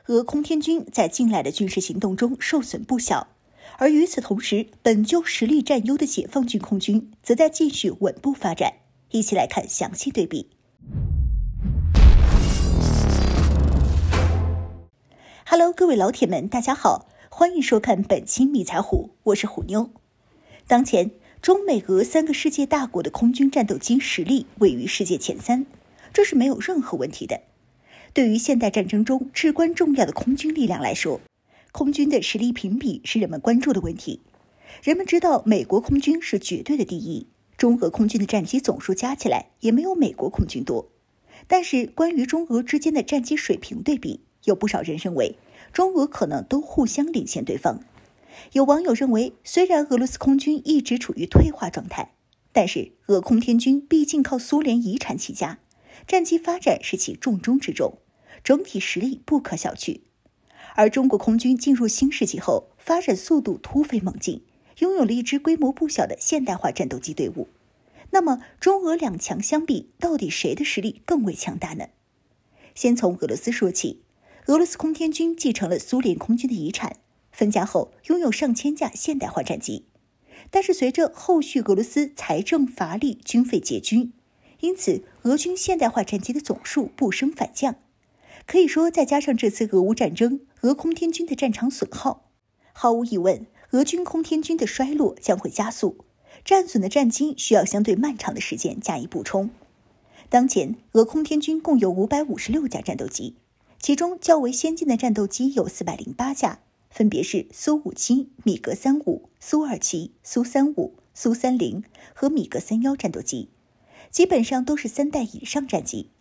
俄空天军在近来的军事行动中受损不小，而与此同时，本就实力占优的解放军空军则在继续稳步发展。一起来看详细对比。Hello， 各位老铁们，大家好，欢迎收看本期迷彩虎，我是虎妞。当前，中美俄3个世界大国的空军战斗机实力位于世界前3，这是没有任何问题的。对于现代战争中至关重要的空军力量来说，空军的实力评比是人们关注的问题。人们知道美国空军是绝对的第一，中俄空军的战机总数加起来也没有美国空军多。但是关于中俄之间的战机水平对比，有不少人认为中俄可能都互相领先对方。有网友认为，虽然俄罗斯空军一直处于退化状态，但是俄空天军毕竟靠苏联遗产起家，战机发展是其重中之重，整体实力不可小觑。而中国空军进入新世纪后，发展速度突飞猛进，拥有了一支规模不小的现代化战斗机队伍。那么中俄两强相比，到底谁的实力更为强大呢？先从俄罗斯说起，俄罗斯空天军继承了苏联空军的遗产，分家后拥有上千架现代化战机。但是随着后续俄罗斯财政乏力，军费拮据，因此俄军现代化战机的总数不升反降。可以说，再加上这次俄乌战争，俄空天军的战场损耗，毫无疑问，俄军空天军的衰落将会加速，战损的战机需要相对漫长的时间加以补充。当前，俄空天军共有556架战斗机，其中较为先进的战斗机有408架，分别是苏57、米格35、苏27、苏35、苏30和米格31战斗机，基本上都是3代以上战机。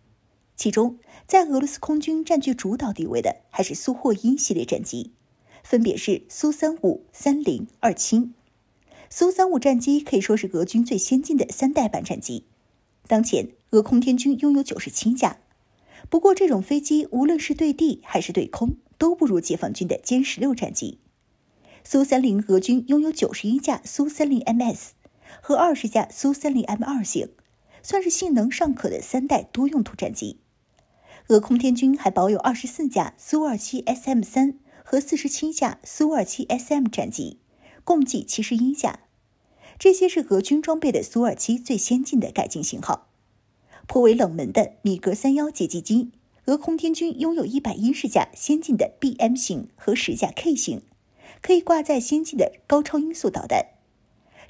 其中，在俄罗斯空军占据主导地位的还是苏霍伊系列战机，分别是苏35、30、27。苏35战机可以说是俄军最先进的3代版战机。当前，俄空天军拥有97架。不过，这种飞机无论是对地还是对空，都不如解放军的歼16战机。苏30俄军拥有91架苏30MS 和20架苏30M2型，算是性能尚可的3代多用途战机。俄空天军还保有24架苏27SM3和47架苏27SM 战机，共计71架。这些是俄军装备的苏27最先进的改进型号。颇为冷门的米格31截击机，俄空天军拥有110架先进的 BM 型和10架 K 型，可以挂载先进的高超音速导弹。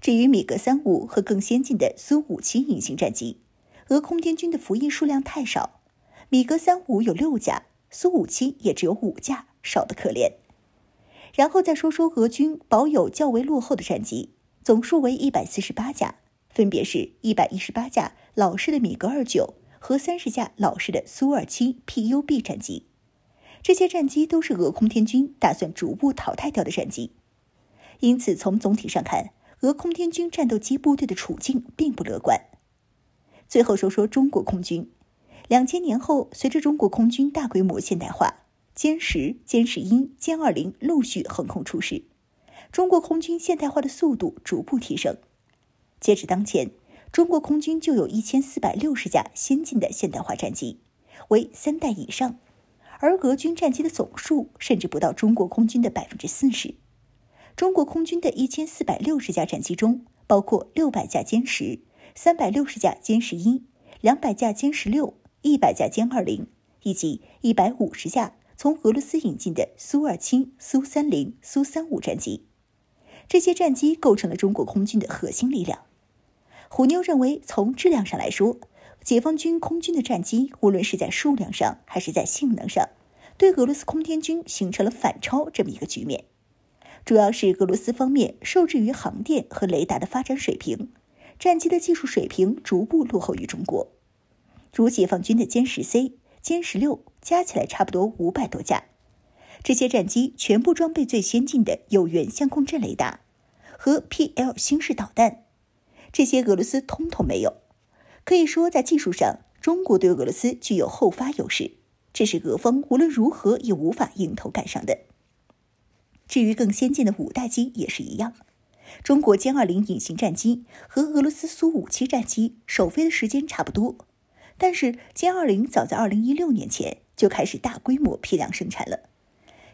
至于米格35和更先进的苏57隐形战机，俄空天军的服役数量太少，米格35有6架，苏57也只有5架，少得可怜。然后再说说俄军保有较为落后的战机，总数为148架，分别是118架老式的米格29和30架老式的苏27 PUB 战机。这些战机都是俄空天军打算逐步淘汰掉的战机。因此从总体上看，俄空天军战斗机部队的处境并不乐观。最后说说中国空军。2000年后，随着中国空军大规模现代化，歼10、歼11、歼20陆续横空出世，中国空军现代化的速度逐步提升。截止当前，中国空军就有1460架先进的现代化战机，为3代以上，而俄军战机的总数甚至不到中国空军的40%。中国空军的1460架战机中，包括600架歼10、360架歼11、200架歼16、100架歼20，以及150架从俄罗斯引进的苏27、苏30、苏35战机。这些战机构成了中国空军的核心力量。虎妞认为，从质量上来说，解放军空军的战机无论是在数量上还是在性能上，对俄罗斯空天军形成了反超这么一个局面。主要是俄罗斯方面受制于航电和雷达的发展水平，战机的技术水平逐步落后于中国。如解放军的歼10C、歼16加起来差不多500多架，这些战机全部装备最先进的有源相控阵雷达和 PL 新式导弹，这些俄罗斯通通没有。可以说，在技术上，中国对俄罗斯具有后发优势，这是俄方无论如何也无法迎头赶上的。至于更先进的5代机也是一样，中国歼20隐形战机和俄罗斯苏57战机首飞的时间差不多，但是歼20早在2016年前就开始大规模批量生产了，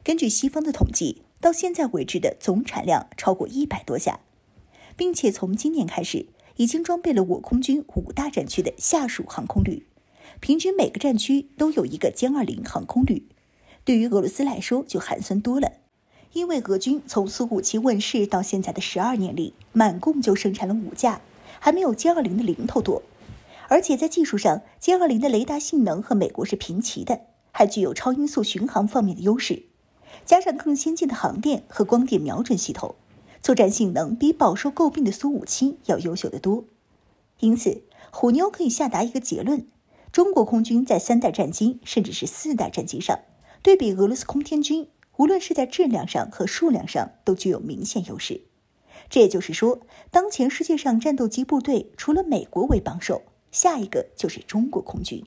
根据西方的统计，到现在为止的总产量超过100多架，并且从今年开始，已经装备了我空军5大战区的下属航空旅，平均每个战区都有一个歼20航空旅。对于俄罗斯来说就寒酸多了，因为俄军从苏57问世到现在的12年里，满共就生产了5架，还没有歼20的零头多。而且在技术上，歼20的雷达性能和美国是平齐的，还具有超音速巡航方面的优势，加上更先进的航电和光电瞄准系统，作战性能比饱受诟病的苏57要优秀得多。因此，虎妞可以下达一个结论：中国空军在3代战机甚至是4代战机上，对比俄罗斯空天军，无论是在质量上和数量上都具有明显优势。这也就是说，当前世界上战斗机部队除了美国为帮手，下一个就是中国空军。